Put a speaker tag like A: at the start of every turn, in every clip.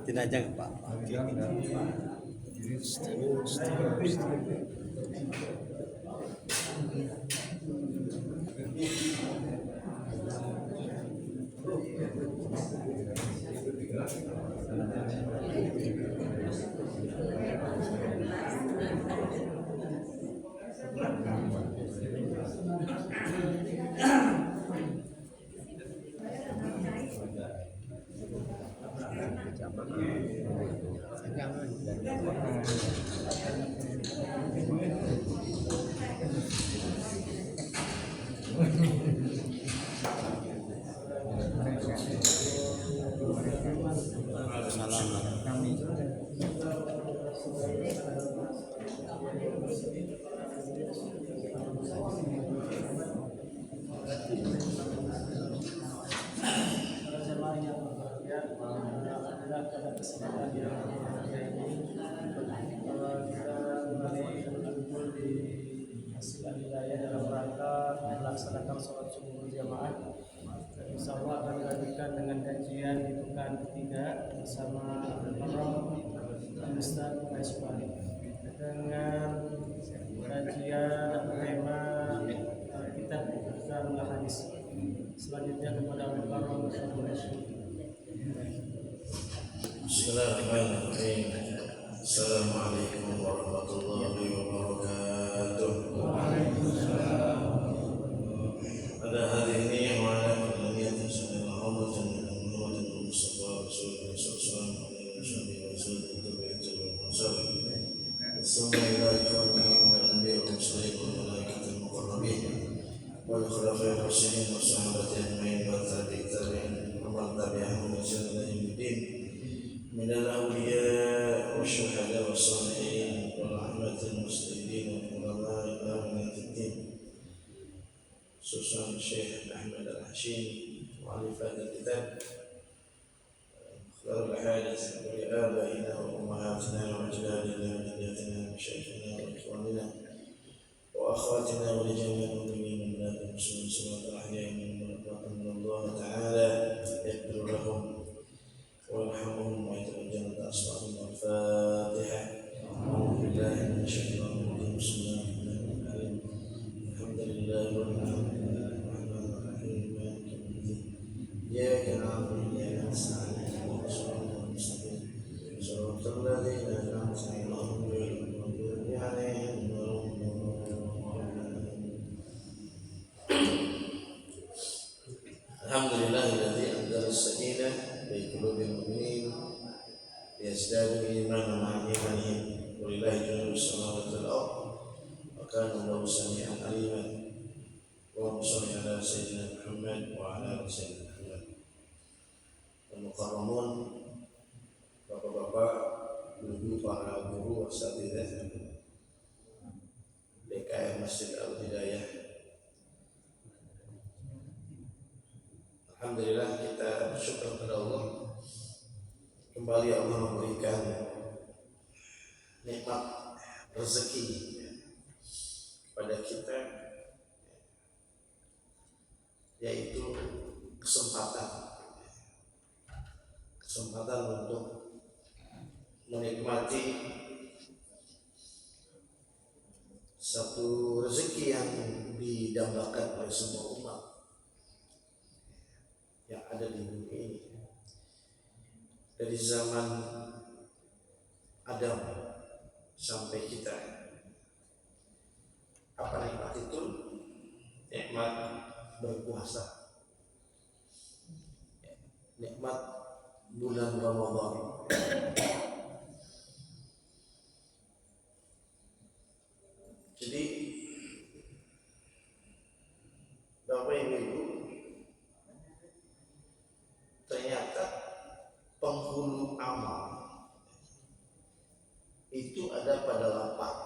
A: Tinajang Pak.
B: Dalam rangka melaksanakan sholat subuh berjamaah. Insya Allah akan dilanjutkan dengan kajian di pekan ketiga bersama Al-Mukarram Ustaz Aiswari dengan kajian tema kitab Ahkamul Hadis. Selanjutnya kepada Al-Mukarram Ustaz Aiswari.
C: Bismillahirrahmanirrahim. Assalamualaikum warahmatullahi wabarakatuh. Pada hari ini wa'ala kulliyati sallallahu alaihi wa Mustafa Rasulullah sallallahu alaihi wasallam. Assalamualaikum warahmatullahi wabarakatuh. Wa khulafa'ir rasyidin wa sahabati ajma'in wa tabi'in wa man tabi'ahum bi ihsan ila yaumil min al-awliya wa syuhada wa salihin wa rahmatil muslimin wa ulama'i al-mu'minin. Susan Syekh Ahmad Al-Hashimi wa alifat al-kitab Akhlaqul Hadis wa li'abaina wa ummahatina wa ajdadina wa jaddatina wa syaikhina wa ikhwanina wa akhwatina wa li jami'il mu'minin wa muslimin sallallahu alaihi wa sallam. Allah Ta'ala yaghfir lahum wa yarhamhum wa yatajawaz aswahum. Al-Fatihah. A'udzu billahi minasy syaithanir rajim. Bismillahirrahmanirrahim. Alhamdulillahi rabbil alamin. إياك نعبد وإياك نستعين اهدنا الصراط المستقيم صراط الذين أنعمت عليهم غير المغضوب عليهم ولا الضالين. Alhamdulillahilladzi anzala as-sakinah fi qulubil mu'minin liyazdadu imanan ma'a imanihim wa lillahi junudus samawati wal ardh wa kana Allahu samii'an 'aliman. Wa shalli ala sayyidina Muhammad wa ala ali sayyidina Al-Mukarramun, bapak-bapak, ibu, para guru, asatidzah DKM Masjid Al-Hidayah. Alhamdulillah, kita bersyukur kepada Allah. Kembali Allah memberikan nikmat rezeki kepada kita, yaitu kesempatan untuk menikmati satu rezeki yang didambakan oleh semua umat yang ada di bumi ini. Dari zaman Adam sampai kita, apa nikmat itu? Nikmat berpuasa, nikmat bulan Ramadan. Jadi Bapak Ibu, ternyata penghulu amal itu ada pada lapak.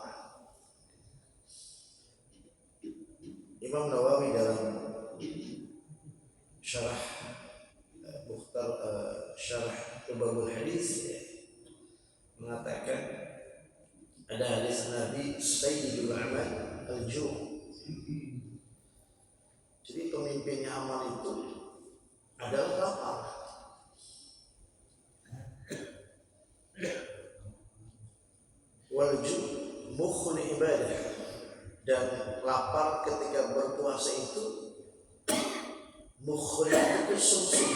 C: Imam Nawawi dalam syarah syarah Lubabul Hadis mengatakan ada hadis Nabi Sayyidul Amal al-Ju', Jadi pemimpinnya amal itu adalah lapar. Walju mukhul ibadah, dan lapar ketika berpuasa itu mukhul itu sumsum.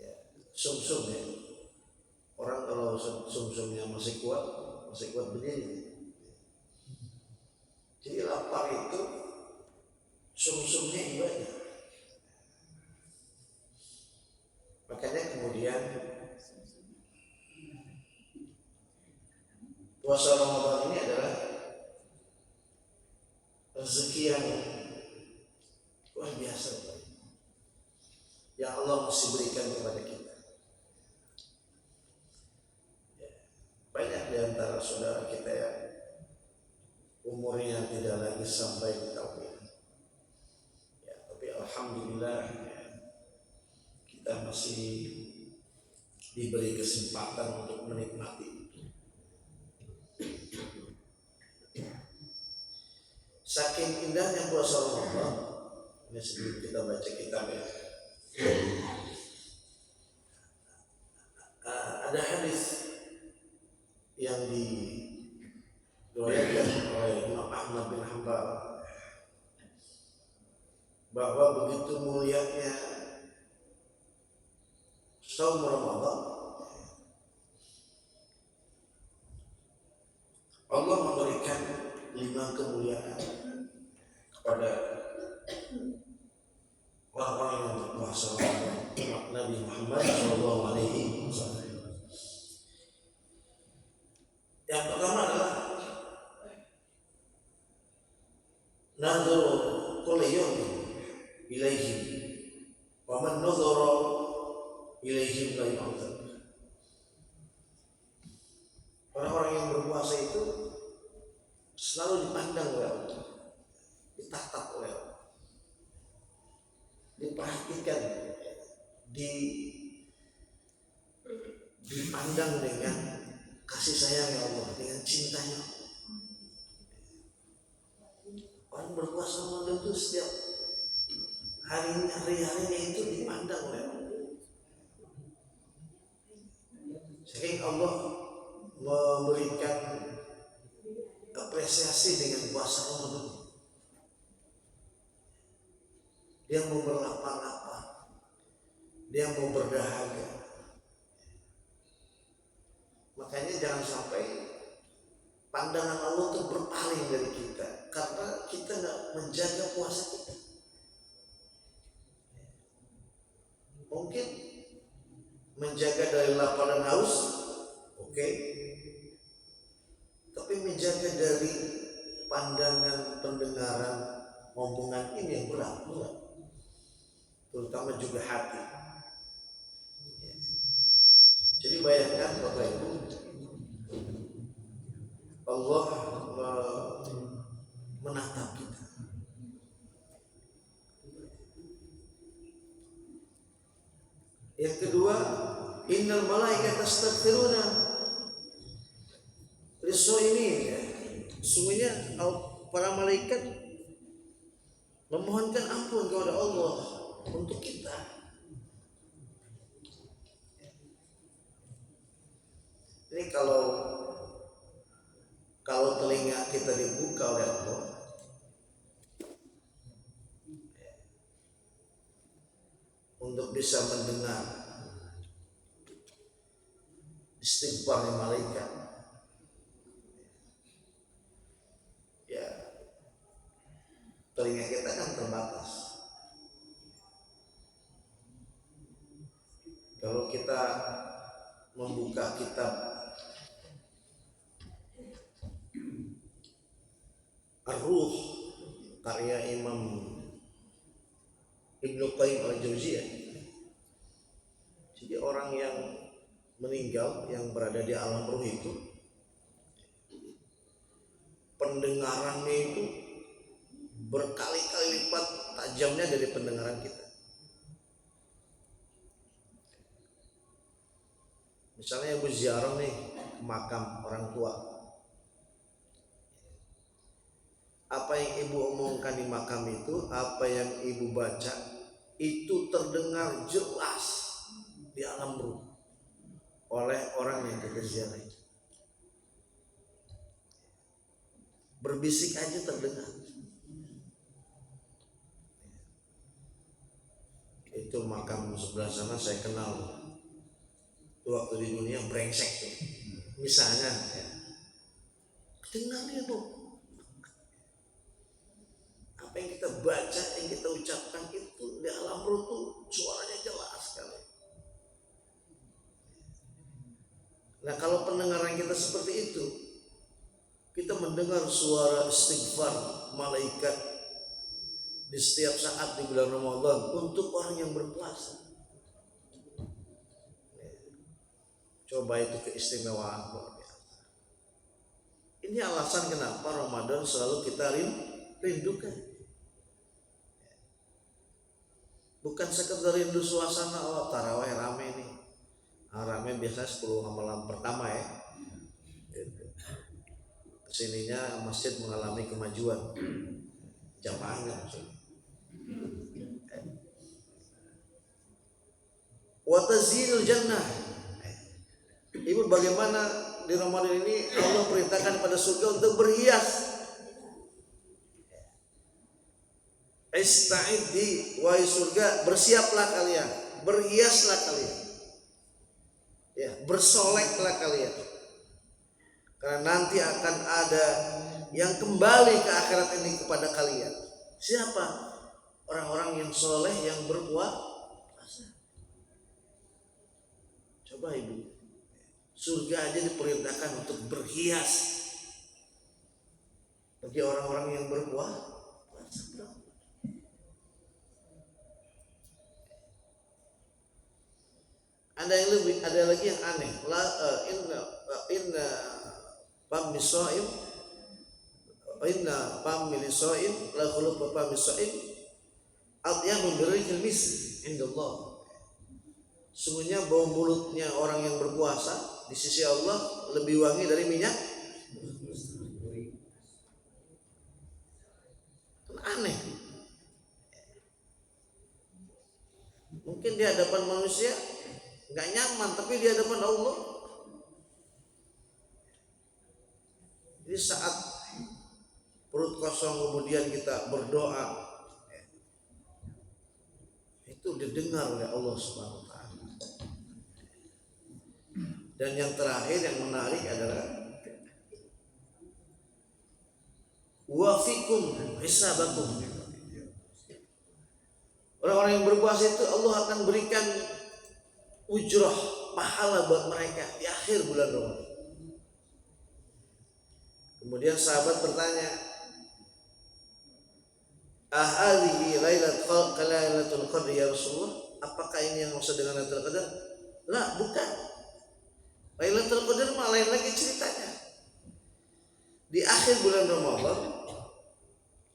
C: Ya, sumsum ya. Orang kalau sumsumnya masih kuat berdiri. Jadi lapar itu sumsumnya ibadah. Makanya kemudian puasa Ramadan ini adalah rezeki yang luar biasa yang Allah mesti berikan kepada kita. Banyak di antara saudara kita yang umurnya tidak lagi sampai di tahun ini. Ya, tapi alhamdulillah kita masih diberi kesempatan untuk menikmati. Saking indahnya puasa Ramadan, ini sebelum kita baca kitab ya, ada hadis yang diriwayatkan oleh Imam Ahmad bin Hanbal bahwa begitu mulianya saum Ramadan, Allah memberikan 5 kemuliaan kepada orang-orang yang berpuasa Nabi Muhammad SAW. Yang pertama adalah nadhuru kulli yawmin ilaihim wa man nadhara ilaihim la yu'adzab. Orang-orang yang berpuasa itu selalu dipandang oleh Allah, ditatap oleh Allah, diperhatikan, dipandang dengan kasih sayang Allah, dengan cintanya. Orang berpuasa Ramadan itu setiap hari-harinya itu dipandang oleh Allah. Sehingga Allah memberikan apresiasi dengan puasa Ramadan. Dia mau berlapang-lapang, dia mau berdahaga. Makanya jangan sampai pandangan Allah itu berpaling dari kita karena kita nggak menjaga puasa kita. Mungkin menjaga dari lapar dan haus, oke. Tapi menjaga dari pandangan, pendengaran, omongan ini yang berat, terutama juga hati. Jadi bayangkan Bapak Ibu, Allah menatap kita. Yang kedua, innal malaikata yastaghfiruna lis-shaimin. Sungguhnya para malaikat memohonkan ampun kepada Allah untuk kita. Ini kalau telinga kita dibuka oleh Allah, untuk bisa mendengar istighfar malaikat, ya telinga kita kan terbatas. Kalau kita membuka kitab Ar-Ruh karya Imam Ibnu Qayyim al-Jauziyah, jadi orang yang meninggal yang berada di alam ruh itu pendengarannya itu berkali-kali lipat tajamnya dari pendengaran kita. Misalnya Ibu ziarah nih ke makam orang tua, apa yang ibu omongkan di makam itu, apa yang ibu baca itu terdengar jelas di alam ruh oleh orang yang kita ziarahi. Berbisik aja terdengar. Itu makam sebelah sana saya kenal. Itu waktu di dunia brengsek tuh. Misalnya ya. Dengar dia tuh. Apa yang kita baca, yang kita ucapkan itu di alam ruh tuh suaranya jelas sekali. Nah kalau pendengaran kita seperti itu, kita mendengar suara istighfar malaikat di setiap saat di bulan Ramadan untuk orang yang berpuasa. Coba itu keistimewaan luar biasa. Ini alasan kenapa Ramadan selalu kita rindukan. Bukan sekedar rindu suasana, oh tarawih rame nih. Rame biasanya 10 malam pertama ya. Kesininya masjid mengalami kemajuan jamaahnya maksudnya. Wa tazinul jannah. Ibu bagaimana di Ramadan ini Allah perintahkan pada surga untuk berhias. Ista'iddi wahai surga, bersiaplah kalian, berhiaslah kalian. Ya, bersoleklah kalian. Karena nanti akan ada yang kembali ke akhirat ini kepada kalian. Siapa? Orang-orang yang soleh yang berpuasa. Coba ibu, surga aja diperintahkan untuk berhias bagi orang-orang yang berpuasa. Ada yang lebih, ada lagi yang aneh. Inna pamisoim, inna pamilisoim, la khuluq pamisoim, atyamu birrihil misk indallah. Sungguhnya bau mulutnya orang yang berpuasa di sisi Allah lebih wangi dari minyak. Aneh. Mungkin di hadapan manusia nggak nyaman, tapi di hadapan Allah. Jadi saat perut kosong kemudian kita berdoa, itu didengar oleh Allah Subhanahu wa taala. Dan yang terakhir yang menarik adalah wa fikum hisabakum. Orang-orang yang berpuasa itu Allah akan berikan ujrah pahala buat mereka di akhir bulan Ramadan. Kemudian sahabat bertanya, ahadhihi lailatul qadr ya Rasulullah? Apakah ini yang maksud dengan Lailatul Qadar? Lah, bukan. Lailatul Qadar malah lain lagi ceritanya. Di akhir bulan Ramadan,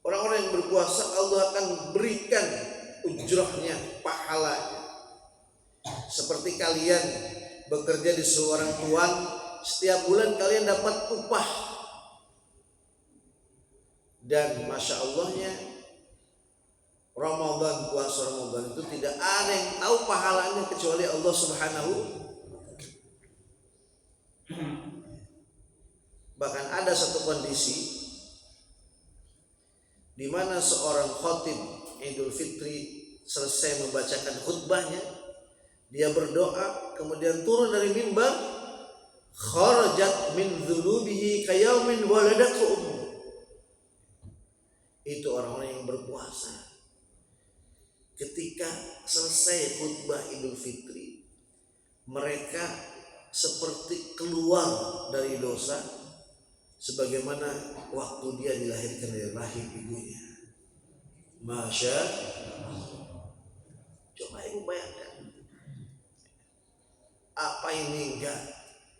C: orang-orang yang berpuasa Allah akan berikan ujrahnya, pahalanya. Seperti kalian bekerja di seorang tuan, setiap bulan kalian dapat upah. Dan Masya Allahnya Ramadan, puasa Ramadan itu tidak ada yang tahu pahalanya kecuali Allah Subhanahu. Bahkan ada satu kondisi di mana seorang khatib Idul Fitri selesai membacakan khutbahnya, dia berdoa, kemudian turun dari mimbar, kharajat min dzunubihi kayaumin waladatu ummu. Itu orang-orang yang berpuasa. Ketika selesai khutbah Idul Fitri, mereka seperti keluar dari dosa sebagaimana waktu dia dilahirkan dari rahim ibunya. Masya Allah. Coba ibu bayangkan, apa ini enggak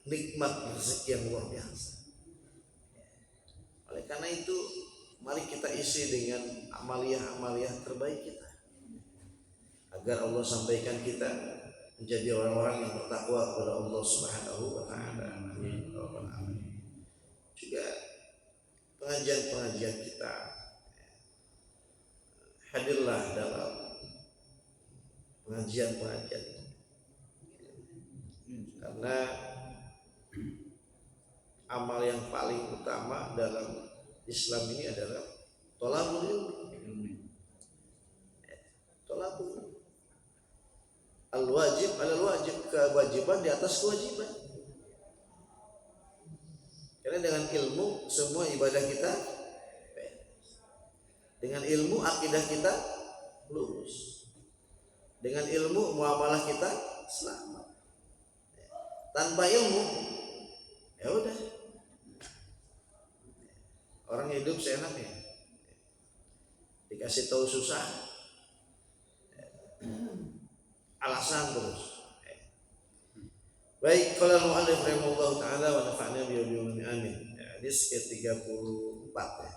C: nikmat rezeki yang luar biasa. Oleh karena itu, mari kita isi dengan amaliyah-amaliyah terbaik kita, agar Allah sampaikan kita menjadi orang-orang yang bertakwa kepada Allah Subhanahu wa taala. Amin. Juga pengajian-pengajian kita, hadirlah dalam pengajian-pengajian, karena amal yang paling utama dalam Islam ini adalah thalabul ilmi. Thalabul al-wajib alal wajib, kewajiban di atas kewajiban. Karena dengan ilmu semua ibadah kita, dengan ilmu akidah kita lurus, dengan ilmu muamalah kita selamat. Tanpa ilmu ya udah, orang hidup seenaknya, dikasih tahu susah, alasan terus. Baik, qala al-mu'allif rahimahullah ta'ala wa nafa'na bi ulumi amin. Hadis ke-34 ya.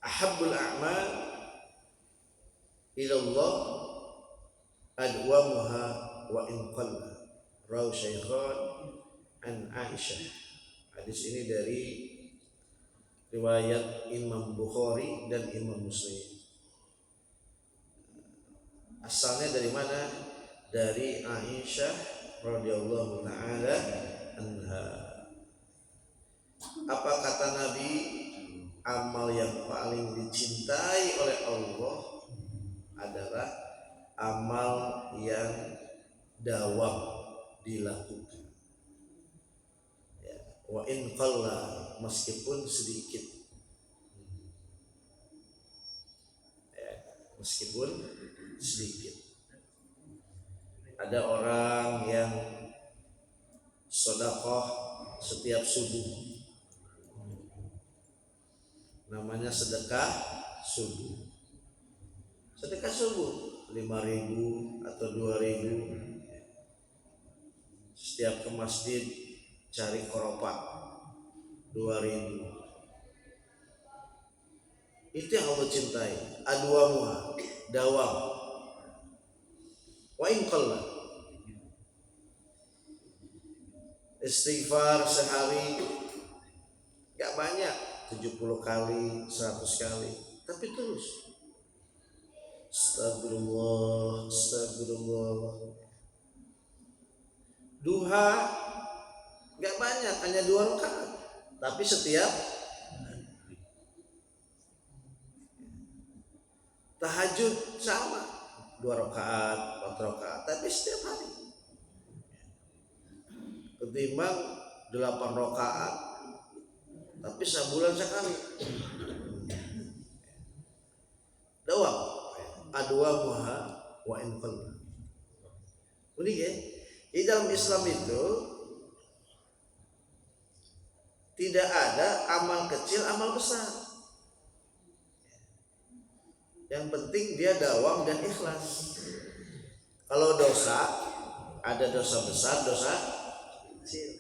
C: Ahabbul a'mal ila Allah adwamuha wa in qalla. Rawi Syaikhan an Aisyah. Hadis ini dari riwayat Imam Bukhari dan Imam Muslim. Asalnya dari mana? Dari Aisyah radhiyallahu taala anha. Apa kata Nabi? Amal yang paling dicintai oleh Allah adalah amal yang dawam dilakukan. Ya, wa in qalla, meskipun sedikit. Ya, meskipun sedikit. Ada orang yang sedekah setiap subuh, namanya sedekah subuh. Sedekah subuh 5.000 atau 2.000, setiap ke masjid cari koropak 2.000. Itu yang Allah cintai. Adwamuha, dawam. Wa in qalla, istighfar sehari gak banyak, 70 kali, 100 kali, tapi terus astagfirullah, astagfirullah. Duha gak banyak, hanya 2 rakaat, tapi setiap tahajud sama, 2 rakaat, 4 rakaat, tapi setiap hari. Ketimbang 8 rakaat, tapi sebulan sekali. Dawam, adwamuha wa in qalla. Unik ya. Di dalam Islam itu tidak ada amal kecil, amal besar. Yang penting dia dawam dan ikhlas. Kalau dosa, ada dosa besar, dosa kecil.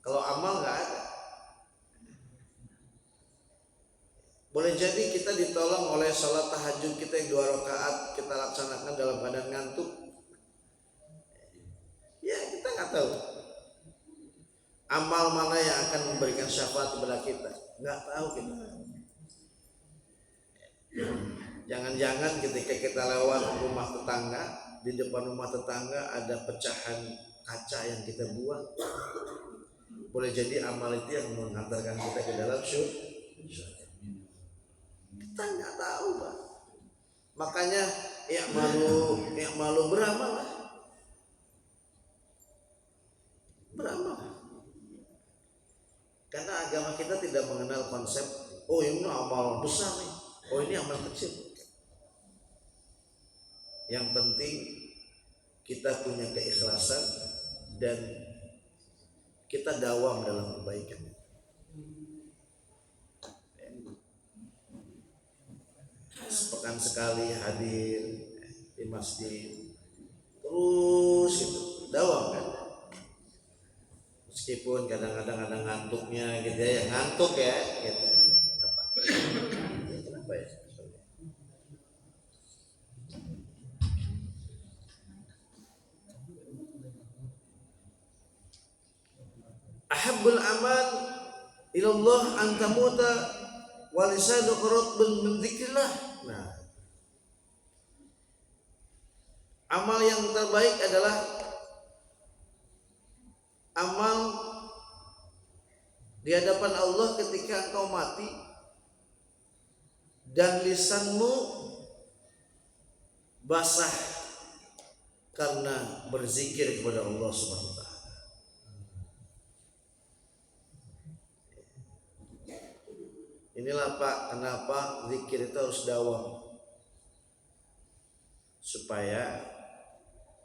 C: Kalau amal nggak ada. Boleh jadi kita ditolong oleh sholat tahajud kita yang 2 rakaat kita laksanakan dalam keadaan ngantuk. Ya kita nggak tahu amal mana yang akan memberikan syafaat kepada kita, nggak tahu kita. Jangan-jangan ketika kita lewat rumah tetangga, di depan rumah tetangga ada pecahan kaca yang kita buang, boleh jadi amal itu yang mengantarkan kita ke dalam syurga. Kita nggak tahu, Pak. Makanya i'malu beramal. Karena agama kita tidak mengenal konsep, oh ini amal besar nih, oh ini amal kecil. Yang penting kita punya keikhlasan dan kita dawam dalam kebaikan. Sepekan sekali hadir di masjid, terus gitu, dawam kan. Meskipun kadang-kadang ada ngantuknya gitu ya, ngantuk ya gitu. Kenapa ya? Ahabbul amal ilallah an tamuta wa lisanuka ratbun min dzikrillah. Nah, amal yang terbaik adalah amal di hadapan Allah ketika engkau mati dan lisanmu basah karena berzikir kepada Allah Subhanahu wa taala. Inilah Pak, kenapa zikir itu harus dawam, supaya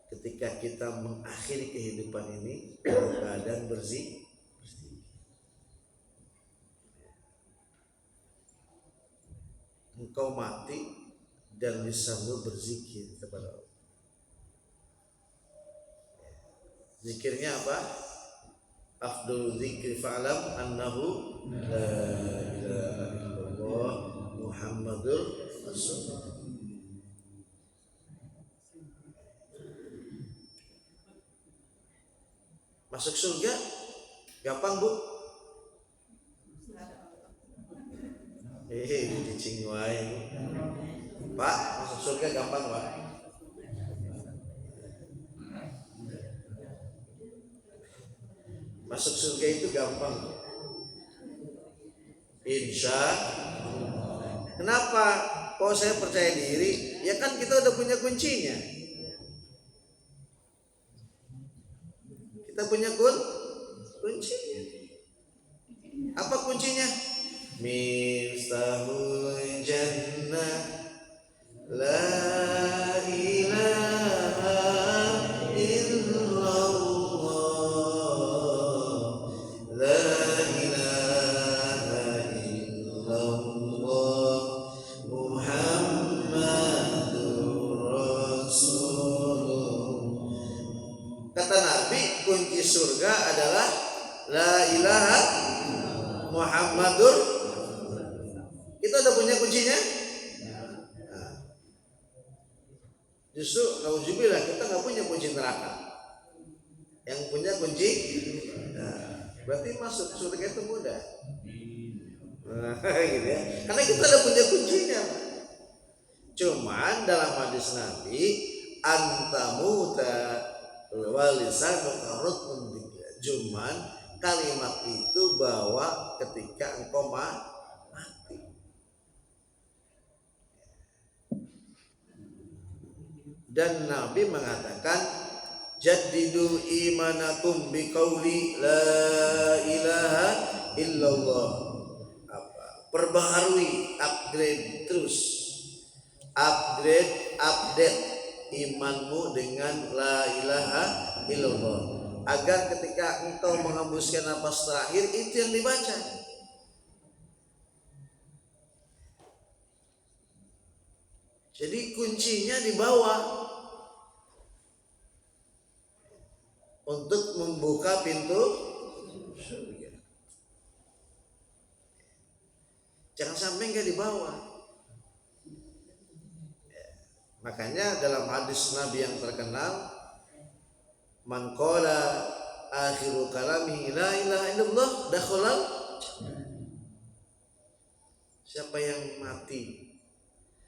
C: ketika kita mengakhiri kehidupan ini dalam keadaan berzikir. Engkau mati dan lisanmu berzikir kepada Allah. Zikirnya apa? Afdalul zikri fa'lam annahu la ilaha illallah Muhammadur Rasulullah. Masuk surga gampang Bu? Dicing wae. Pak, masuk surga gampang Pak? Masuk surga itu gampang. Insya. Kenapa? Kok saya percaya diri? Ya kan kita udah punya kuncinya. Kita punya kuncinya. Apa kuncinya? Miftahul jannah la ilaha illallah la ilaha illallah Muhammadur Rasulullah. Kata Nabi, kunci surga adalah la ilaha Muhammadur. Kita udah punya kuncinya. Nah, justru nauzubillah kita nggak punya kunci neraka. Yang punya kunci, nah, berarti masuk surga itu mudah. Nah, gitu ya. Karena kita udah punya kuncinya. Cuman dalam hadis Nabi, antamuta walisanuka ratbun dzikrillah. Cuman kalimat itu bahwa ketika engkau mati. Dan Nabi mengatakan jaddidu imanakum biqauli la ilaha illallah. Perbaharui, upgrade terus. Update imanmu dengan la ilaha illallah. Agar ketika engkau menghembuskan napas terakhir itu yang dibaca. Jadi kuncinya di bawah untuk membuka pintu surga. Jangan sampai enggak di bawah. Makanya dalam hadis Nabi yang terkenal, man qala akhiru kalami la ilaha illallah dakhalal. Siapa yang mati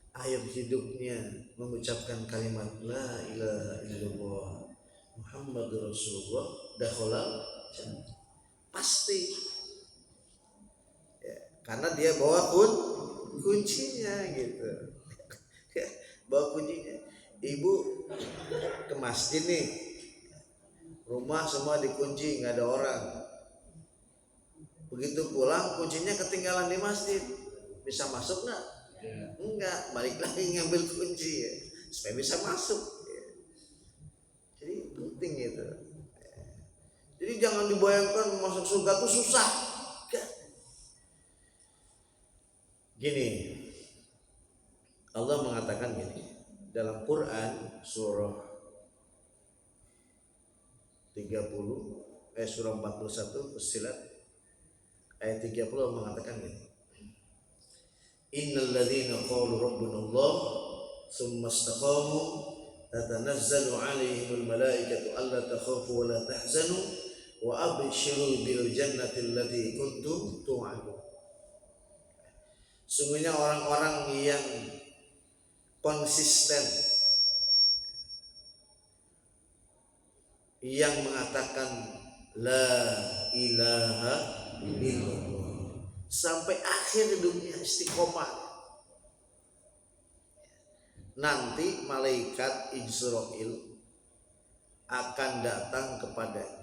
C: akhir hidupnya mengucapkan kalimat la ilaha illallah Muhammadur Rasulullah dakhalal pasti ya, karena dia bawa kuncinya gitu. Bawa kuncinya. Ibu ke masjid nih, rumah semua dikunci, nggak ada orang. Begitu pulang kuncinya ketinggalan di masjid, bisa masuk nggak? Enggak, balik lagi ngambil kunci ya, supaya bisa masuk ya. Jadi penting itu. Jadi jangan dibayangkan masuk surga itu susah. Gini, Allah mengatakan gini dalam Quran surah 30 surah 41 Fussilat ayat 30 mengatakan gini. Innal ladzina qalu rabbunallah tsumma istaqamu tatanazzalu 'alaihimul malaikatu alla takhafu wa la tahzanu wa abshiru bil jannati allati kuntum tu'adun. Sungguhnya orang-orang yang konsisten, yang mengatakan la ilaha illallah sampai akhir hidupnya istiqomah, nanti malaikat Israil akan datang kepadanya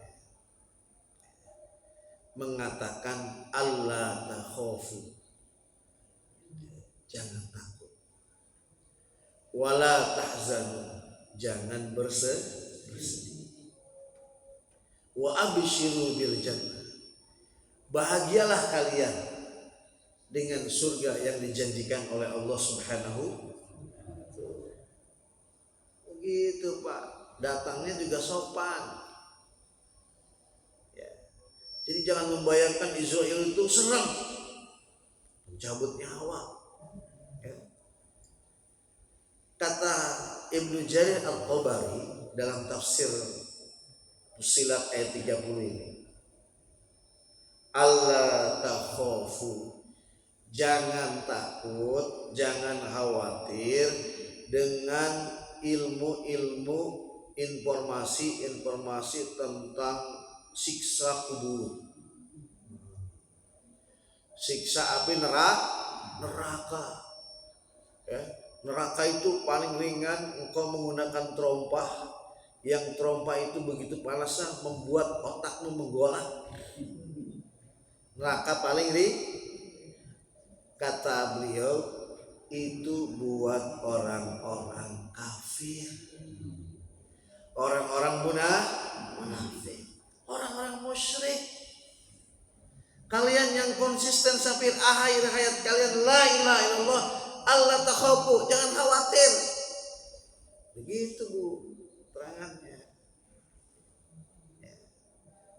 C: mengatakan Allah takhafu, jangan takut, wala tahzanu, jangan bersedih, wa abshiru bil jannah, bahagialah kalian dengan surga yang dijanjikan oleh Allah Subhanahu. Begitu Pak, datangnya juga sopan ya. Jadi jangan membayangkan Israel itu serem, mencabut nyawa ya. Kata Ibnu Jarir Al-Tabari dalam tafsir Fussilat ayat 30 ini, Allah takhafu, jangan takut, jangan khawatir dengan ilmu-ilmu, informasi-informasi tentang siksa kubur, siksa api neraka ya. Neraka itu paling ringan, engkau menggunakan terompah, yang terompah itu begitu panasnya membuat otakmu menggolak. Neraka paling ringan, kata beliau, itu buat orang-orang kafir, orang-orang munafik, orang-orang musyrik. Kalian yang konsisten sampai akhir hayat kalian la ilaha illallah, Allah takhafu, jangan khawatir. Begitu Bu terangannya.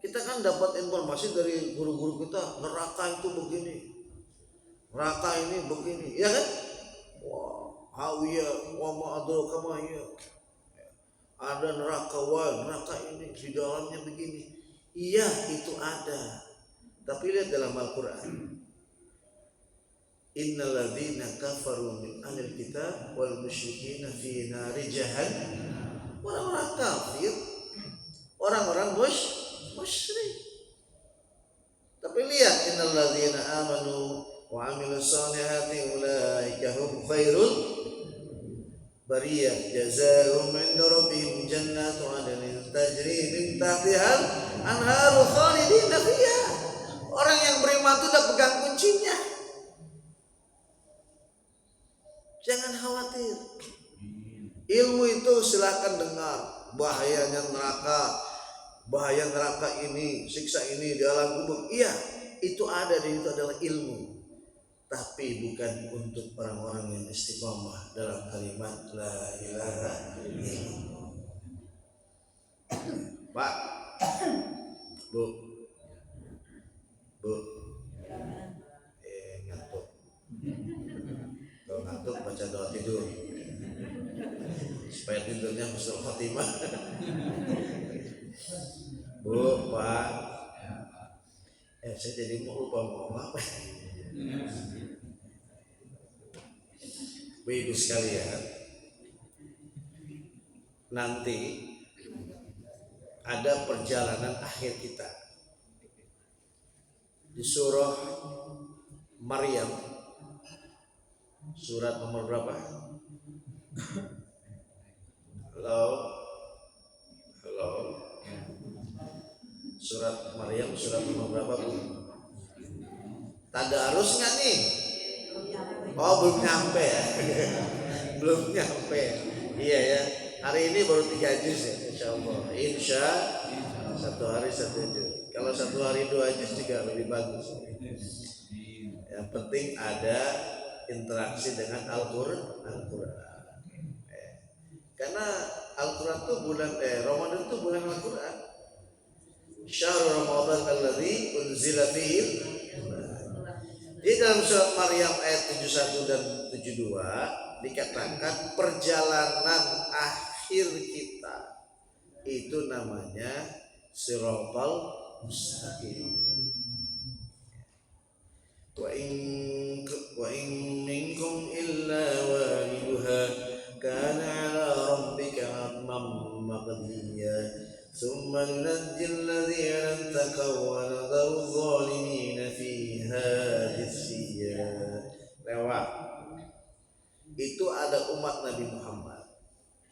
C: Kita kan dapat informasi dari guru-guru kita, neraka itu begini, neraka ini begini, ya kan? Wah, hawiyah wa ma adraka ma hiya. Ada neraka, wah neraka ini di dalamnya begini. Iya, itu ada. Tapi lihat dalam Al-Qur'an. Innal ladzina kafaru min ahlil kitab wal musyrikin fi nari jahannam. Orang-orang kafir, orang-orang musyrik. Tapi lihat, innal ladzina amanu wa 'amilus shalihati ulaika hum khairul bariyah, jazaa'uhum 'inda rabbihim jannatu 'adnin tajri min tahtihal anharu khalidina fiha. Orang yang beriman itu udah pegang kuncinya. Jangan khawatir. Ilmu itu silahkan dengar, bahayanya neraka, bahaya neraka ini, siksa ini di alam kubur. Iya, itu ada, dan itu adalah ilmu. Tapi bukan untuk orang-orang yang istiqomah dalam kalimat la ilaha illallah. Pak, Bu, ngantuk. Kalau ngantuk baca doa tidur supaya tidurnya husnul khotimah. Bu, Pak, saya jadi mau lupa ngomong apa. Bu Ibu sekalian, nanti ada perjalanan akhir kita di surah Maryam, surat nomor berapa? Halo, surat Maryam surat nomor berapa Bu? Tadarus nggak nih? Oh, belum nyampe ya. Belum nyampe. Iya ya. Hari ini baru 3 juz ya, insyaallah. Satu hari 1 juz. Kalau 1 hari 2 juz juga lebih bagus. Yang penting ada interaksi dengan Al-Qur'an. Karena Al-Qur'an itu Ramadan itu bulan Al-Qur'an. Syahrul Ramadan alladzi unzila fihi. Di dalam surat Maryam ayat 71 dan 72 dikatakan perjalanan akhir kita itu namanya Siratal mustaqim. Wa in minkum illa wariduha kana 'ala rabbika hatman maqdiyya thumma nunajjil ladzina taqaw wa nadharu adh-dhalimina fiha jithiya. Lewat itu ada umat Nabi Muhammad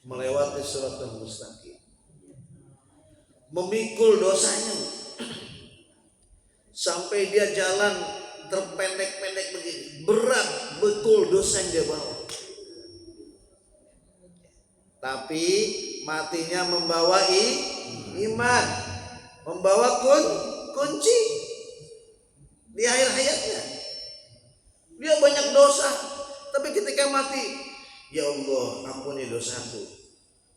C: melewati siratal mustaqim, memikul dosanya sampai dia jalan terpendek-pendek begini, berat betul dosa yang dia bawa, tapi matinya membawa iman, membawa kunci di akhir hayatnya. Dia banyak dosa, tapi ketika mati, ya Allah ampuni dosaku,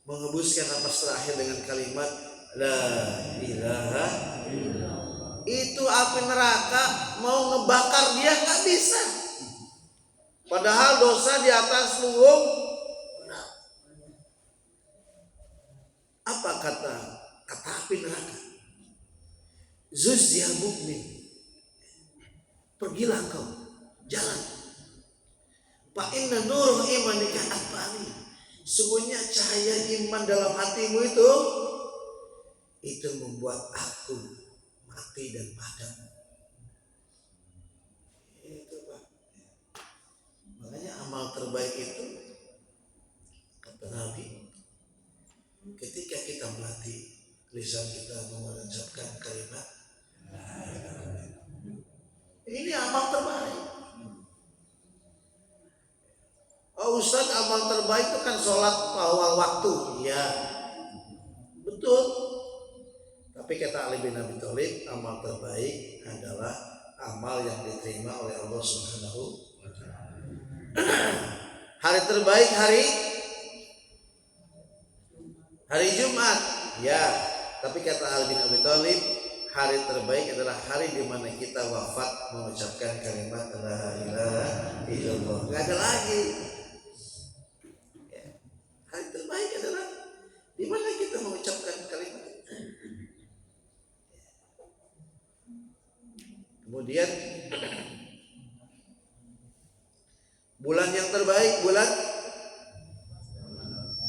C: menghembuskan napas terakhir dengan kalimat la ilaha illallah. Itu api neraka mau ngebakar dia nggak bisa, padahal dosa di atas luwung. Apa kata api neraka? Zuz ya mukmin, pergilah kau jalan. Fa inna nur imanika atfani, sungguhnya cahaya iman dalam hatimu itu membuat aku mati dan padam. Itu Pak. Makanya amal terbaik itu kata Nabi, ketika kita melatih lisan kita mengucapkan kalimat ini amal terbaik. Oh Ustaz, amal terbaik itu kan sholat awal waktu. Ya betul. Tapi kata Ali bin Abi Thalib, amal terbaik adalah amal yang diterima oleh Allah Subhanahu wa Ta'ala. Hari terbaik hari Jumat. Ya, tapi kata Ali bin Abi Thalib, hari terbaik adalah hari di mana kita wafat mengucapkan kalimat la ilaha illallah. Enggak ada lagi. Ya. Hari terbaik adalah di mana kita mengucapkan kalimat. Kemudian bulan yang terbaik bulan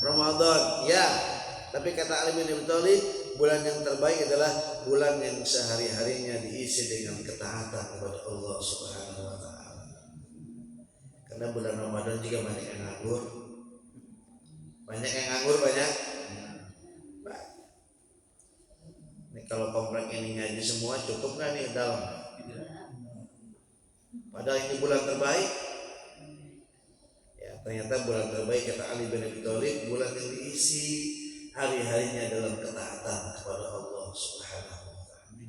C: Ramadan. Ya, tapi kata Ali bin Abi Thalib, bulan yang terbaik adalah bulan yang sehari-harinya diisi dengan ketaatan kepada Allah Subhanahu wa Ta'ala. Karena bulan Ramadan juga banyak yang nganggur. Banyak. Ini kalau komplek ini ngaji semua cukup nggak nih dalam? Padahal ini bulan terbaik. Ya, ternyata bulan terbaik kata Ali bin Abi Thalib, bulan yang diisi hari-harinya dalam ketaatan kepada Allah Subhanahu wa Ta'ala.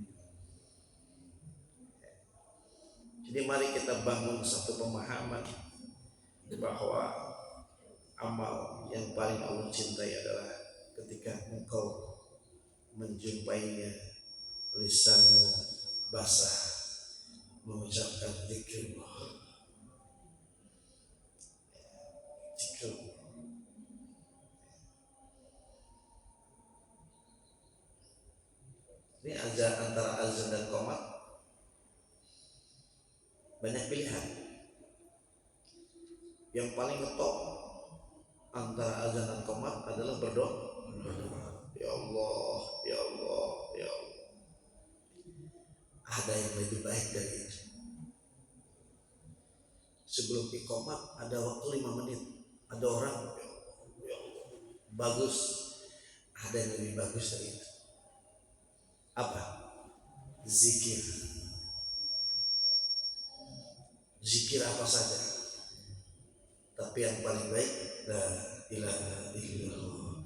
C: Jadi mari kita bangun satu pemahaman bahwa amal yang paling Allah cintai adalah ketika engkau menjumpainya, lisanmu basah mengucapkan zikrullah. Ini azan, antara azan dan qomat banyak pilihan. Yang paling ngetop antara azan dan qomat adalah berdoa. Ya Allah, ya Allah, ya Allah. Ada yang lebih baik dari itu. Sebelum iqamah ada waktu 5 menit. Ada orang ya Allah, bagus. Ada yang lebih bagus dari itu. Apa? Zikir. Zikir apa saja. Tapi yang paling baik la ilaha illallah.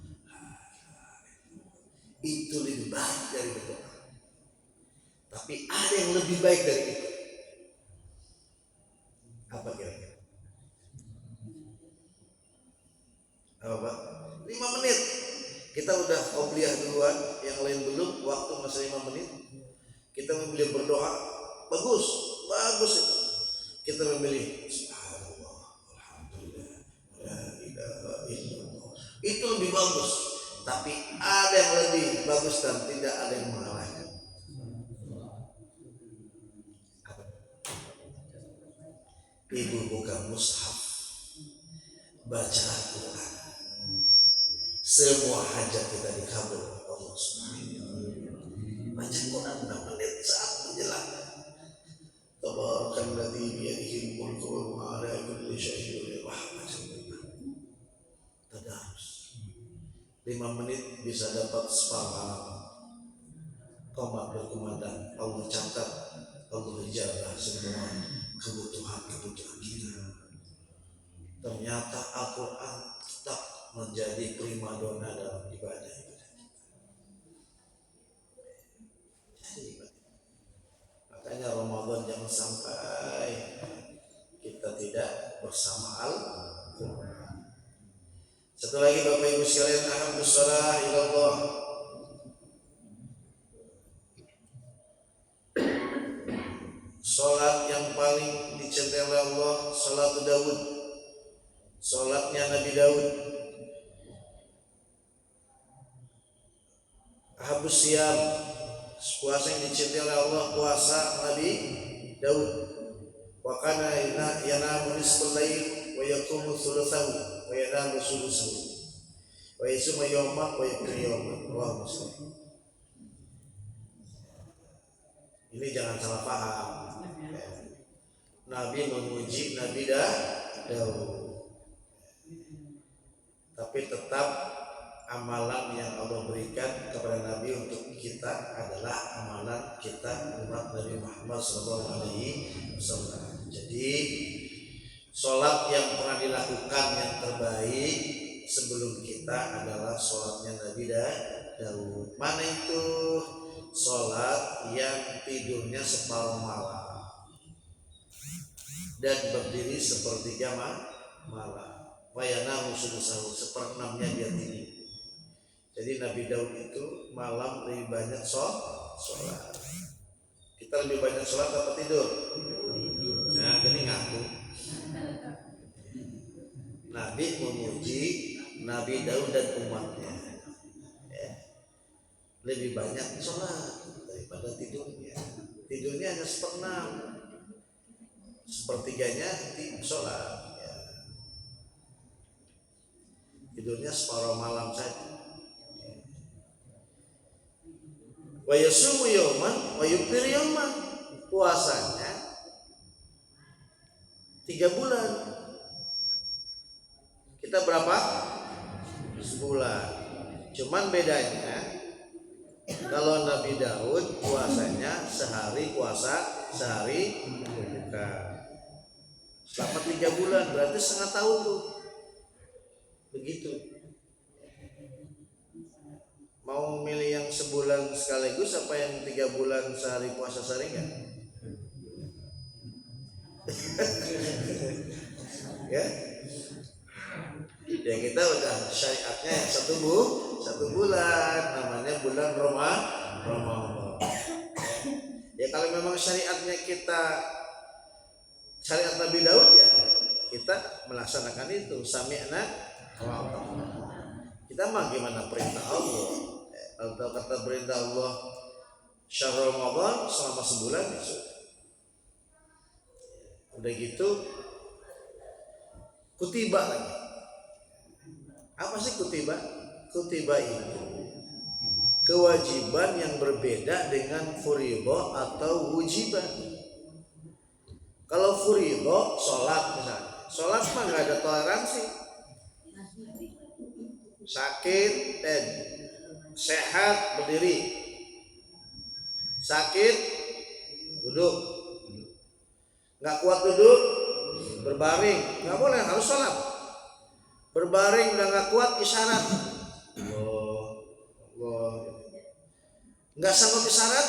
C: Itu lebih baik dari berdoa. Tapi ada yang lebih baik dari itu. Apa kira-kira? Apa Pak? 5 menit. Kita udah qobliyah duluan, yang lain belum. Waktu masih 5 menit. Kita memilih berdoa. Bagus itu. Kita memilih subhanallah, alhamdulillah, la ilaha illallah. Itu lebih bagus. Tapi ada yang lebih bagus dan tidak ada yang mengalahkan. ibu buka mushaf, baca Al-Quran, semua hajat kita dikabul oleh Allah Subhanahu wa taala. Baca Quran 6 menit saat menjelang. Tabarakalladzi biyadihi al-mulku wa huwa 'ala kulli syai'in qadir. Tadarus. 5 menit bisa dapat separuh halaman. Qomat berkumandang, Allah catat, Allah ijabah semua kebutuhan-kebutuhan kita. Ternyata Al-Quran tetap menjadi primadona dalam ibadah kita. Makanya Ramadan jangan sampai kita tidak bersama Al-Quran. Satu lagi Bapak Ibu sekalian, ahabbus shalah ilallah, salat yang paling dicintai oleh Allah, salat Daud, salatnya Nabi Daud. Ahabbus siyam, puasa yang dicintai oleh Allah, puasa Nabi Daud. Wa kana yanamu nisfal lail wa yaqumu thulutsahu wa yanamu sulusahu wa yasumu yawman wa yaqum yawman. Allahu Muslim. Ini jangan salah paham. Nabi memuji Nabi Daud, tapi tetap amalan yang Allah berikan kepada Nabi untuk kita adalah amalan kita umat Nabi Muhammad SAW. Jadi sholat yang pernah dilakukan yang terbaik sebelum kita adalah sholatnya Nabi Daud. Mana itu? Sholat yang tidurnya separuh malam dan berdiri sepertiga malam. Wayanamu sulusahu, seperenamnya dia tidur. Jadi Nabi Daud itu malam lebih banyak sholat. Kita lebih banyak sholat atau tidur? Nah, jadi ngaku. Nabi memuji Nabi Daud dan umatnya, lebih banyak sholat daripada tidurnya. Tidurnya hanya seperenam, sepertiganya sholat. Tidurnya separuh malam saja. Wa yasumu yawman wa yuftir yawman, puasanya 3 bulan. Kita berapa? Sebulan. Cuman bedanya kalau Nabi Daud puasanya sehari puasa, sehari berbuka. Selama 3 bulan, berarti setengah tahun tuh. Begitu. Mau milih yang sebulan sekaligus apa yang 3 bulan sehari puasa sehari enggak? Ya? Ya kita udah syariatnya yang 1 bulan, namanya bulan Ramadan. Ya kalau memang syariatnya kita syariat Nabi Daud, ya kita melaksanakan itu. Sami'na wa ata'na. Kita mah gimana perintah Allah? Kalau kata perintah Allah syahr Ramadan selama sebulan, ya sudah. Udah gitu kutiba lagi. Apa sih kutiba? Kutiba itu kewajiban yang berbeda dengan furido atau wujiban. Kalau furido, sholat misalnya, sholat mah nggak ada toleransi. Sakit, sehat berdiri, sakit duduk, nggak kuat duduk berbaring, nggak boleh, harus sholat. Berbaring udah nggak kuat, isyarat. Nggak sanggup isyarat,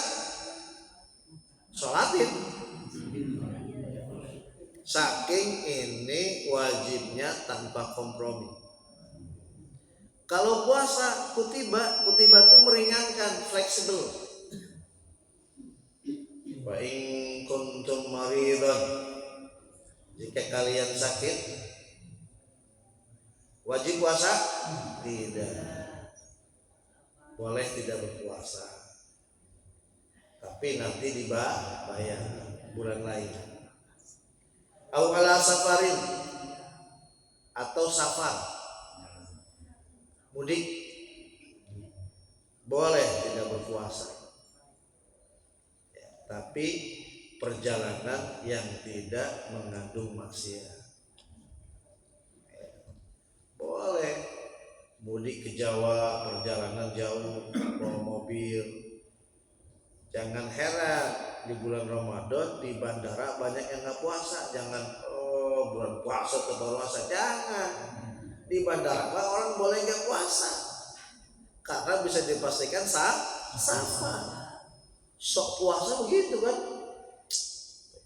C: sholatin. Saking ini wajibnya tanpa kompromi. Kalau puasa kutiba itu meringankan, fleksibel. Wa in kuntum maridan, jika kalian sakit wajib puasa? Tidak. Boleh tidak berpuasa, tapi nanti dibayar bulan lain. Au ala safarin atau safar, mudik boleh tidak berpuasa, ya, tapi perjalanan yang tidak mengandung maksiat. Boleh mudik ke Jawa, perjalanan jauh bawa mobil. Jangan heran di bulan Ramadan di bandara banyak yang nggak puasa. Jangan bulan puasa ke puasa, jangan. Di bandara orang boleh nggak puasa karena bisa dipastikan safar. Sok puasa begitu kan?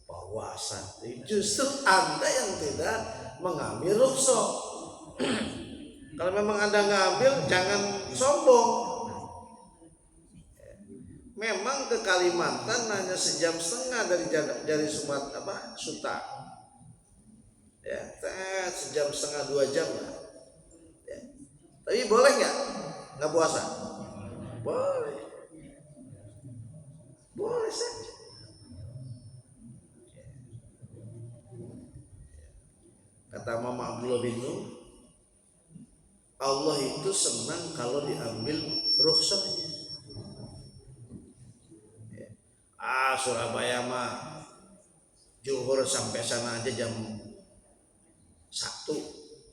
C: Puasa. Justru Anda yang tidak mengambil rukhsah. Kalau memang Anda nggak ambil, jangan sombong. Memang ke Kalimantan hanya 1,5 jam dari Sumatera Suta. Ya, 1,5 jam 2 jam lah. Ya. Tapi boleh nggak puasa? Boleh. Boleh saja. Kata Mama Abdullah bin Nur, Allah itu senang kalau diambil rukhsahnya. Surabaya mah Johor sampai sana aja jam 1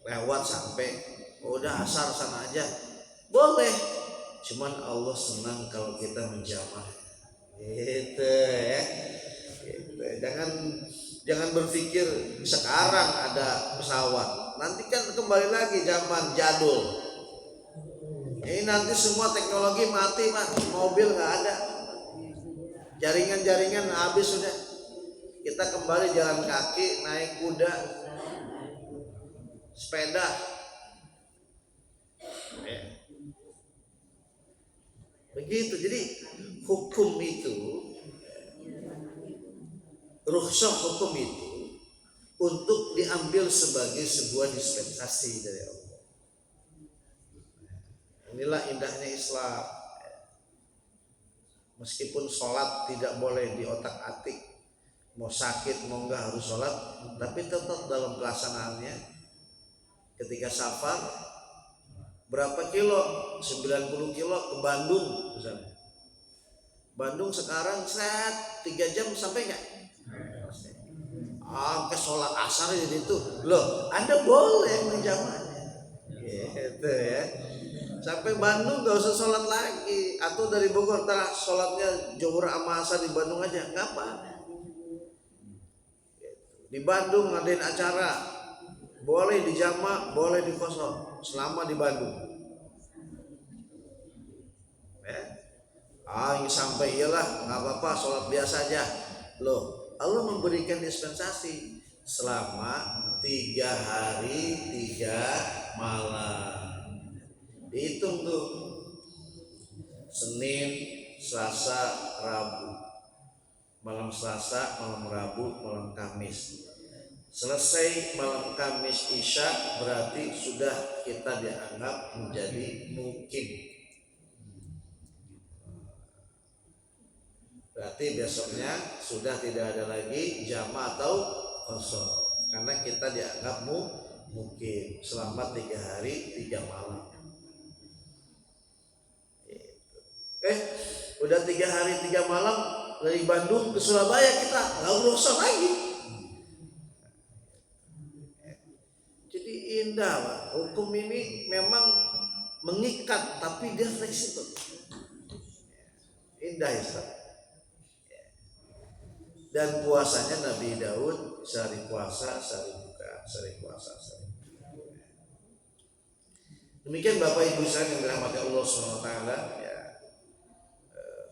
C: lewat sampai udah asar sana aja boleh. Cuman Allah senang kalau kita menjamah. Gitu ya. Gitu. Jangan berpikir sekarang ada pesawat, nanti kan kembali lagi zaman jadul. Ini nanti semua teknologi mati, mobil nggak ada, jaringan habis sudah. Kita kembali jalan kaki, naik kuda, sepeda. Ya. Begitu. Jadi hukum itu, rukhsah hukum itu untuk diambil sebagai sebuah dispensasi dari Allah. Inilah indahnya Islam. Meskipun sholat tidak boleh diotak-atik, mau sakit mau enggak harus sholat, tapi tetap dalam pelaksanaannya. Ketika safar berapa kilo, 90 kilo ke Bandung misalnya. Bandung sekarang 3 jam sampai enggak? Sampai sholat asar di situ. Loh, Anda boleh menjamahnya. Gitu ya. Sampai Bandung gak usah sholat lagi. Atau dari Bogor sholatnya Johor sama asar di Bandung aja, nggak apa. Di Bandung ngadain acara, boleh dijamak, boleh dikosong selama di Bandung. Ini sampai iyalah nggak apa-apa, sholat biasa aja. Loh, Allah memberikan dispensasi selama 3 hari 3 malam. Dihitung tuh, Senin, Selasa, Rabu, malam Selasa, malam Rabu, malam Kamis. Selesai malam Kamis Isya, berarti sudah kita dianggap menjadi mukim. Berarti besoknya sudah tidak ada lagi jama atau kosong, karena kita dianggap mukim selama 3 hari 3 malam. Udah 3 hari 3 malam dari Bandung ke Surabaya, kita nggak berusaha lagi. Jadi indah, Pak. Hukum ini memang mengikat, tapi dia fleksibel. Indah Islam. Dan puasanya Nabi Daud sehari puasa, sehari buka, sehari puasa, sehari buka. Demikian Bapak Ibu saya yang dirahmati Allah SWT, ya,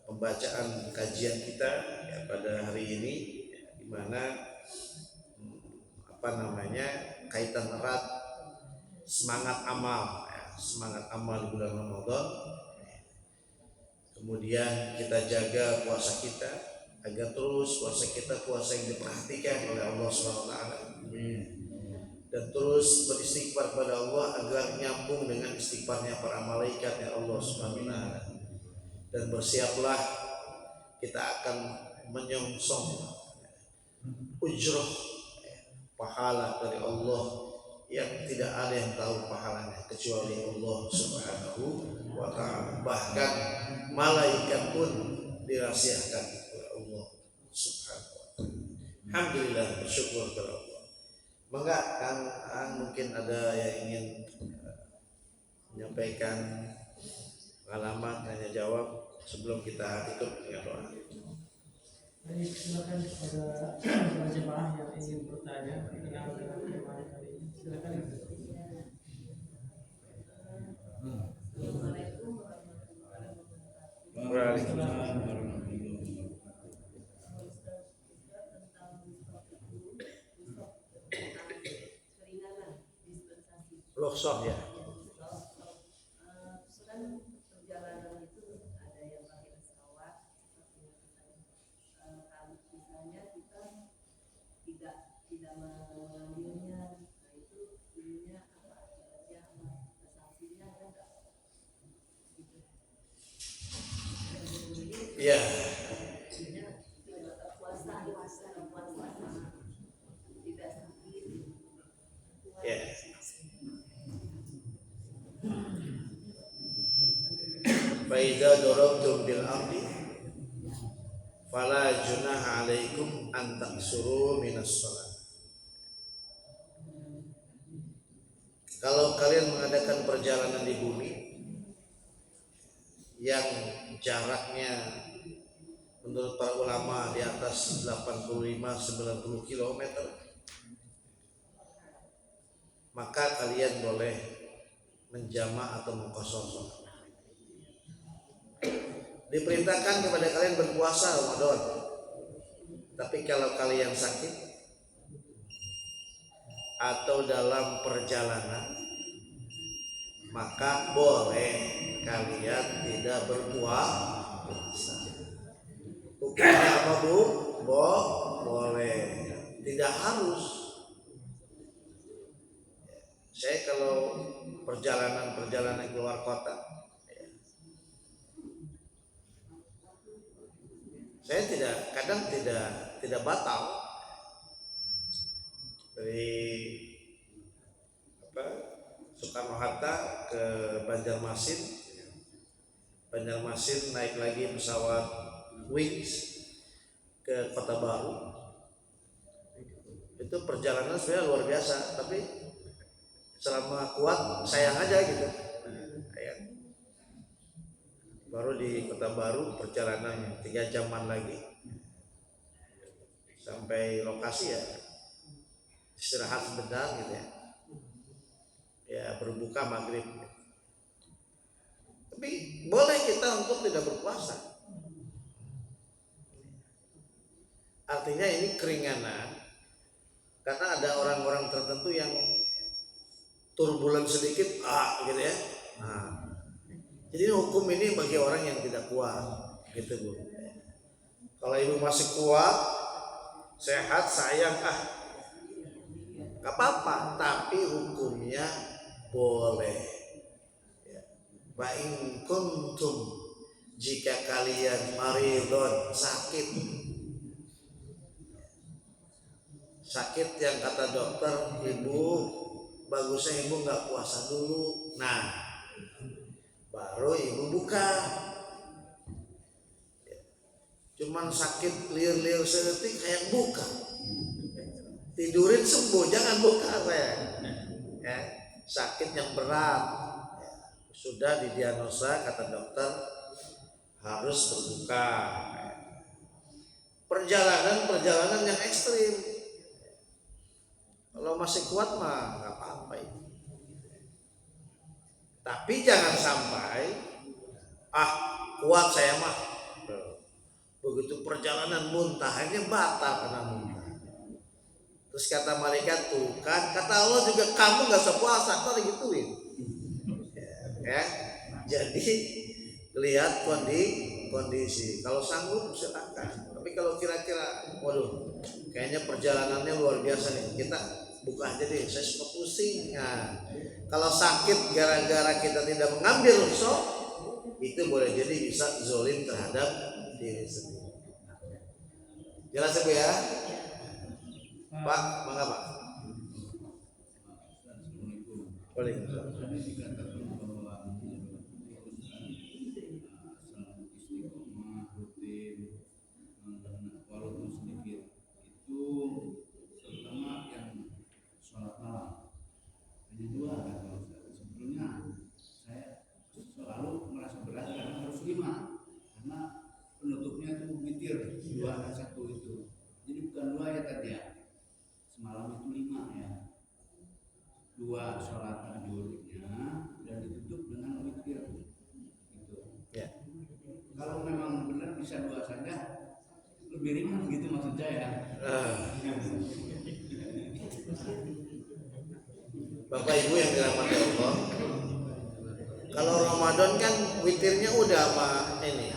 C: pembacaan kajian kita ya, pada hari ini, ya, di mana kaitan erat semangat amal, ya, semangat amal di bulan Ramadan. Kemudian kita jaga puasa kita agar terus puasa kita puasa yang diperhatikan oleh Allah SWT, dan terus beristighfar kepada Allah agar nyambung dengan istighfarnya para malaikat ya Allah SWT. Dan bersiaplah kita akan menyongsong ujroh pahala dari Allah yang tidak ada yang tahu pahalanya kecuali Allah Subhanahu wa ta'ala. Bahkan malaikat pun dirahasiakan oleh Allah Subhanahu wa ta'ala. Alhamdulillah, bersyukur kepada Allah. Maka mungkin ada yang ingin menyampaikan pengalaman, tanya jawab sebelum kita tutup dengan doa.
B: Baik, silakan kepada jemaah yang ingin bertanya kenal dengan tema kali ini. Silakan.
A: Waalaikumsalam warahmatullahi wabarakatuh.
C: Rukhsah ya. Ya. Ya. Faida darabtum bil ardi fala junaha alaikum an taksuru minas shalah. Kalau kalian mengadakan perjalanan di bumi yang jaraknya menurut para ulama di atas 85-90 km, maka kalian boleh menjamak atau mengqashar salat. Diperintahkan kepada kalian berpuasa Ramadan. Tapi kalau kalian sakit atau dalam perjalanan, maka boleh kalian tidak berpuasa. Hukumnya apa Bu? Boleh, tidak harus. Saya kalau perjalanan keluar kota, saya kadang tidak batal dari Soekarno-Hatta ke Banjarmasin naik lagi pesawat Wings ke Kota Baru. Itu perjalanan sebenarnya luar biasa, tapi selama kuat sayang aja gitu. Baru di Kota Baru perjalanan 3 jaman lagi sampai lokasi, ya istirahat sebentar gitu ya berbuka maghrib. Tapi boleh kita untuk tidak berpuasa. Artinya ini keringanan, karena ada orang-orang tertentu yang turbulen sedikit gitu ya. Jadi hukum ini bagi orang yang tidak kuat, gitu Bu. Kalau ibu masih kuat, sehat, sayang, nggak apa-apa. Tapi hukumnya boleh. Wa in kuntum, jika kalian maridon, sakit yang kata dokter, ibu bagusnya ibu nggak puasa dulu. Nah, baru ibu buka. Cuman sakit liur-liur sedetik kayak buka. Tidurin sembuh, jangan buka saya. Ya, sakit yang berat. Sudah didiagnosa kata dokter harus berbuka. Perjalanan yang ekstrim. Kalau masih kuat mah nggak apa-apa itu. Tapi jangan sampai kuat saya mah, begitu perjalanan muntahnya batal karena muntah. Terus kata malaikat tuh kan, kata Allah juga kamu nggak usah puasa, ntar digituin. Ya, jadi lihat kondisi. Kalau sanggup silakan. Tapi kalau kira-kira, waduh, kayaknya perjalanannya luar biasa nih, kita buka aja deh. Saya suka pusing. Nah, kalau sakit gara-gara kita tidak mengambil rukhsah, itu boleh jadi bisa zolim terhadap diri sendiri. Jelas ya Bu ya? Pak, mangga Pak. Waalaikumsalam.
A: Tadi dikatakan bahwa salat istiqomah rutin walaupun sedikit itu terutama yang sholat malam. Ini dua kata Ustaz. Sebelumnya saya selalu merasa berat karena harus 5 karena penutupnya itu witir 2 dan 1 itu. Jadi bukan 2 ya tadi ya. Semalam itu 5 ya. 2 sholat tahajudnya dan ditutup dengan witir gitu.
C: Ya.
A: Kalau memang benar bisa 2 saja lebih ringan gitu maksud saya.
C: Bapak Ibu yang dirahmati Allah, kalau Ramadan kan witirnya udah apa ini?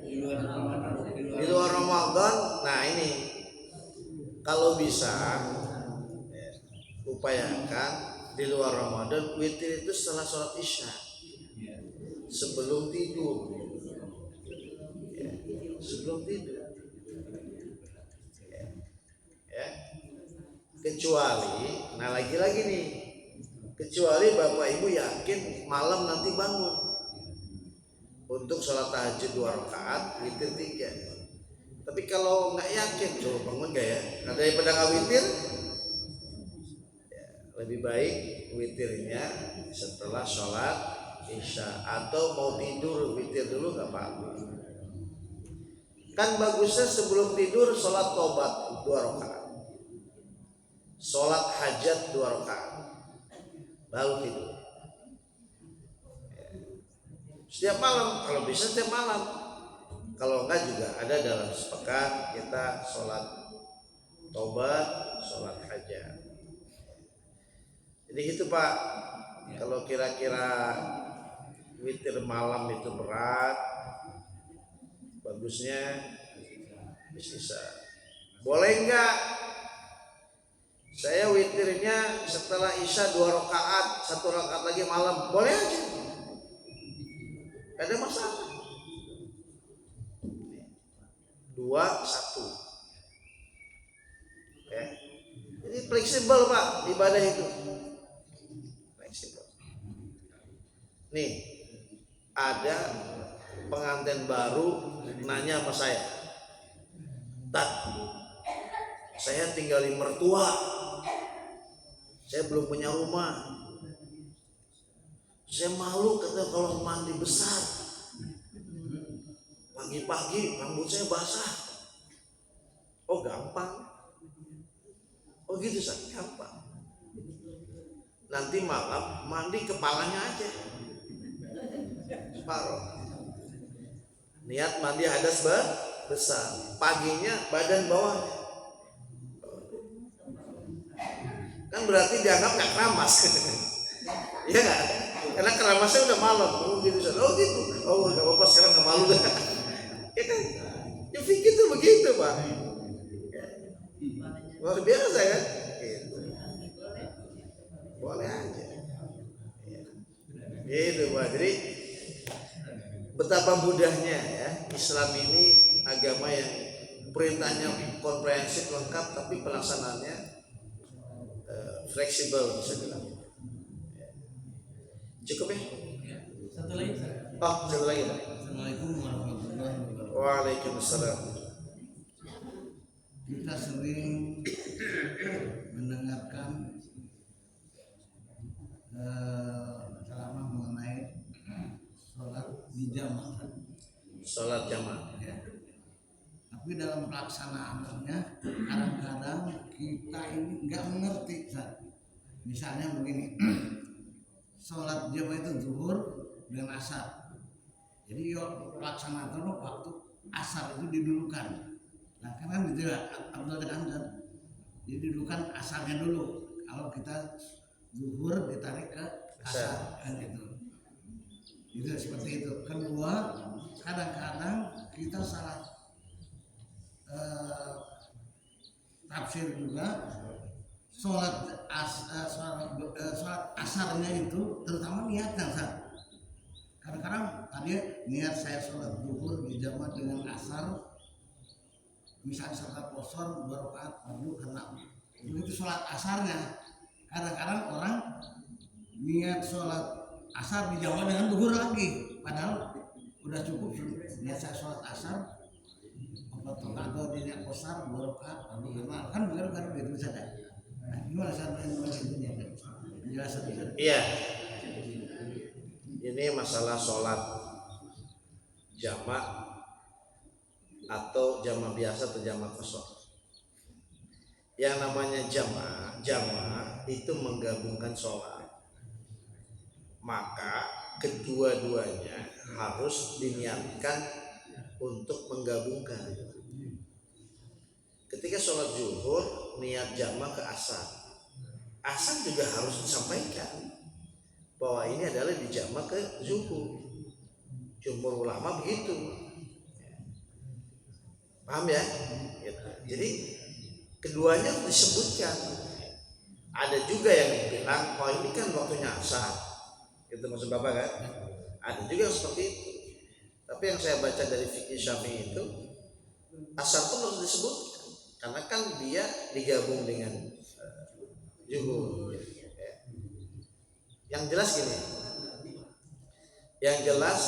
A: Di luar Ramadan,
C: Di luar Ramadan, nah ini kalau bisa upayakan di luar Ramadan witir itu setelah sholat isya sebelum tidur. Ya, sebelum tidur. Ya. Kecuali, nah lagi-lagi nih, kecuali Bapak Ibu yakin malam nanti bangun untuk sholat tahajud 2 rakaat, witir 3. Tapi kalau nggak yakin, coba bangun gak ya? Nah, daripada nggak witir, ya, lebih baik witirnya setelah sholat isya atau mau tidur witir dulu nggak apa-apa. Kan bagusnya sebelum tidur sholat tobat 2 rakaat, sholat hajat 2 rakaat, baru tidur. Setiap malam, kalau bisa setiap malam. Kalau enggak juga ada dalam sepekan kita sholat tobat, sholat hajat. Jadi gitu Pak. Kalau kira-kira witir malam itu berat, bagusnya bisa. Boleh enggak? Saya witirnya setelah isya 2 rakaat, 1 rakaat lagi malam, boleh aja. Gak ada masalah. 2, 1. Ya. Jadi fleksibel Pak ibadah itu. Fleksibel. Nih, ada pengantin baru nanya sama saya, "Tat, saya tinggal di mertua. Saya belum punya rumah. Saya malu kata kalau mandi besar. Pagi-pagi rambut saya basah." Oh gampang. Oh gitu Sat, gampang. Nanti malam mandi kepalanya aja. Separuh. Niat mandi hadas besar. Paginya badan bawahnya. Kan berarti dianggap nggak keramas. Iya nggak? Karena keramasnya udah malam. Oh gitu Sat. Oh gitu. Oh nggak apa-apa sekarang nggak malu dah. Ya kan? Ya fikir tuh begitu Pak. Luar biasa kan? Gitu. Boleh aja. Gitu Pak. Jadi betapa mudahnya ya Islam ini agama yang perintahnya komprehensif lengkap tapi pelaksanaannya fleksibel bisa bilang. Cukup ya?
B: Satu lagi Ustaz.
C: Oh, satu lagi Pak.
A: Assalamualaikum warahmatullahi wabarakatuh.
C: Waalaikumsalam.
A: Kita sering mendengarkan ceramah mengenai sholat di jamaah.
C: Sholat jamaah.
A: Ya. Tapi dalam pelaksanaannya kadang-kadang kita ini nggak mengerti. Misalnya begini, sholat jamaah itu zuhur dan asar. Jadi pelaksanaan waktu asar itu didulukan. Nah karena gitu ya Abdul dan jadi didulukan asarnya dulu. Kalau kita zuhur ditarik ke asar kan gitu. Itu seperti itu. Kedua, kadang-kadang kita salah tafsir juga sholat asarnya itu terutama niatnya Ustaz. Kadang-kadang tadi niat saya sholat zuhur dijamaah dengan asar, misalnya sholat qashar 2 rakaat fardu karena itu sholat asarnya. Kadang-kadang orang niat sholat asar dijawab dengan duhur lagi, padahal udah cukup biasa sholat asar atau diniat kosar 2 rakaat lalu 5 kan begitu kan begitu saja. Nah, gimana cara menjelaskannya? Penjelasan itu.
D: Iya. Ini masalah sholat jamak atau jamak biasa atau jamak kosor. Yang namanya jamak itu menggabungkan sholat. Maka kedua-duanya harus diniatkan untuk menggabungkan. Ketika sholat zuhur niat jamak ke asar, asar juga harus disampaikan bahwa ini adalah dijamak ke zuhur. Jumhur ulama begitu, paham ya? Gitu. Jadi keduanya disebutkan. Ada juga yang bilang, oh ini kan waktunya asar, itu maksud Bapak kan? Ada juga yang seperti itu. Tapi yang saya baca dari fikih Syafi'i itu, asar pun harus disebutkan, karena kan dia digabung dengan zuhur. Yang jelas gini, yang jelas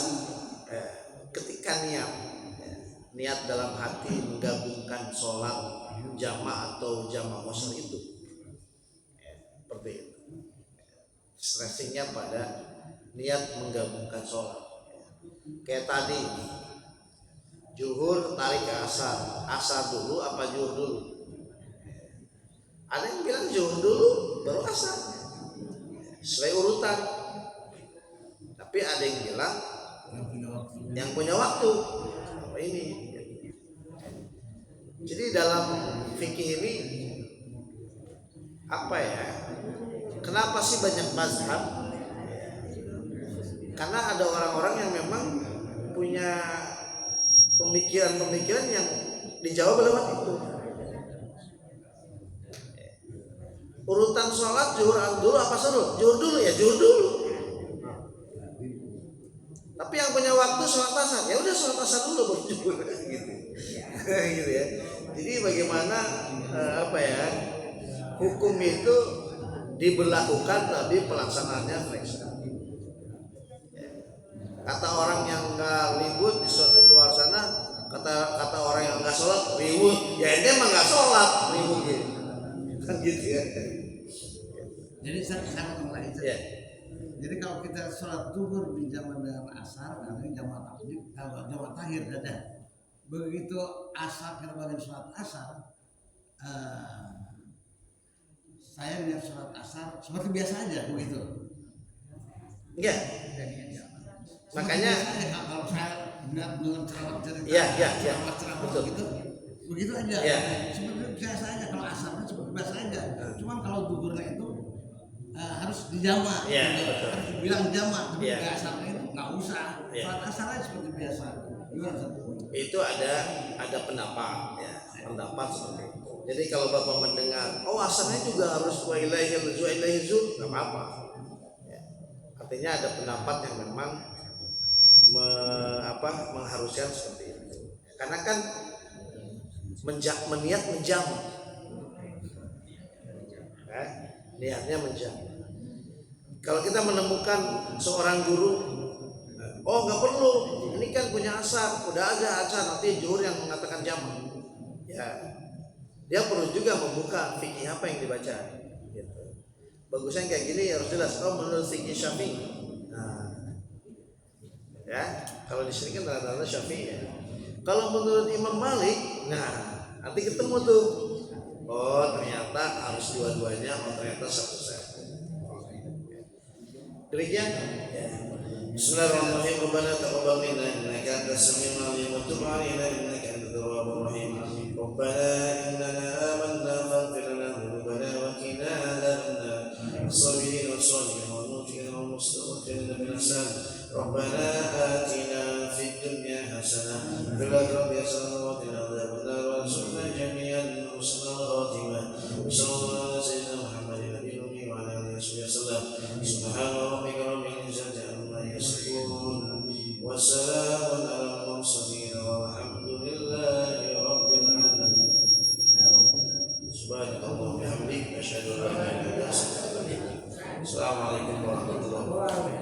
D: ketika niat dalam hati menggabungkan sholat jamaah atau jamaah kosor itu seperti itu, stressingnya pada niat menggabungkan sholat. Kayak tadi zuhur tarik ke asar, asar dulu apa zuhur dulu? Ada yang bilang zuhur dulu baru asar, sesuai urutan. Tapi ada yang bilang yang punya waktu ini. Jadi dalam fikih ini apa ya? Kenapa sih banyak mazhab? Karena ada orang-orang yang memang punya pemikiran-pemikiran yang dijawab lewat itu. Urutan sholat zuhur dulu apa suruh? Zuhur dulu ya, zuhur dulu. Tapi yang punya waktu sholat asar, ya udah sholat asar dulu baru zuhur gitu. Gitu ya. Jadi bagaimana hukum itu diberlakukan tapi pelaksanaannya fleksibel. Kata orang yang nggak ribut di luar sana, kata orang yang nggak sholat ribut, ya ini emang nggak sholat ribut gitu. Kan gitu ya.
A: Jadi saya mulai itu.
D: Ya.
A: Jadi kalau kita sholat zuhur di zaman dengan asar, namanya jamaah takhir ada. Begitu asar kita bagi sholat asar, saya lihat sholat asar seperti biasa aja begitu.
D: Iya. Makanya
A: kalau saya dengan ceramah cerita,
D: betul.
A: begitu aja.
D: Ya.
A: Seperti biasa aja kalau asarnya seperti biasa aja. Cuman kalau zuhurnya itu harus dijamak, harus bilang jamak, tapi asarnya itu nggak usah. Sholat asarnya seperti biasa. Gimana?
D: Itu ada pendapat ya, pendapat seperti itu. Jadi kalau Bapak mendengar, oh asarnya juga harus wa ilaihil zuh, nggak apa-apa. Ya. Artinya ada pendapat yang memang mengharuskan seperti itu. Karena kan meniat menjamak, niatnya menjamak. Kalau kita menemukan seorang guru, oh nggak perlu, ini kan punya asar, udah ada asar, nanti zuhur yang mengatakan jamak. Ya, dia perlu juga membuka fikih apa yang dibaca. Gitu. Bagusnya kayak gini harus jelas. Oh menurut fikih Syafi'i. Nah, ya, kalau di sini kan rata-rata Syafi'i ya. Kalau menurut Imam Malik, nah nanti ketemu tuh. Oh ternyata harus dua-duanya, oh ternyata satu-satu. Demikian. Ya. Bismillahirrahmanirrahim. Rabbana taqabbal minna innaka antas samiul alim wa tub 'alaina innaka antat tawwabur rahim. Rabbana innana amanna faghfir lana dhunubana wa qina adzabannar. As-sabirin was-sadiqin wal mu'minin wal mustaghfirin bil ihsan. Rabbana atina fid dunya hasanah wa fil akhirati hasanah wa qina adzabannar warzuqna jami'an husnal khatimah. Sallallahu alaihi Muhammadin nabiyil ummi wa ala alihi wasallam. Subhana rabbika rabbil izzati amma yasifun wa salamun alal mursalin walhamdulillahi rabbil alamin. Subhanallah wa bihamdihi asyhadu an la ilaha illa anta astaghfiruka wa atubu ilaik. Assalamualaikum warahmatullahi wabarakatuh.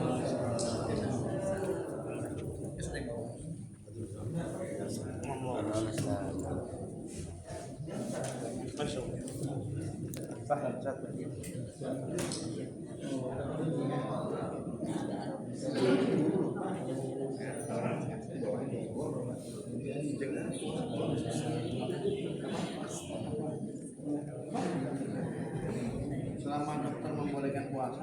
A: Selama dokter membolehkan puasa.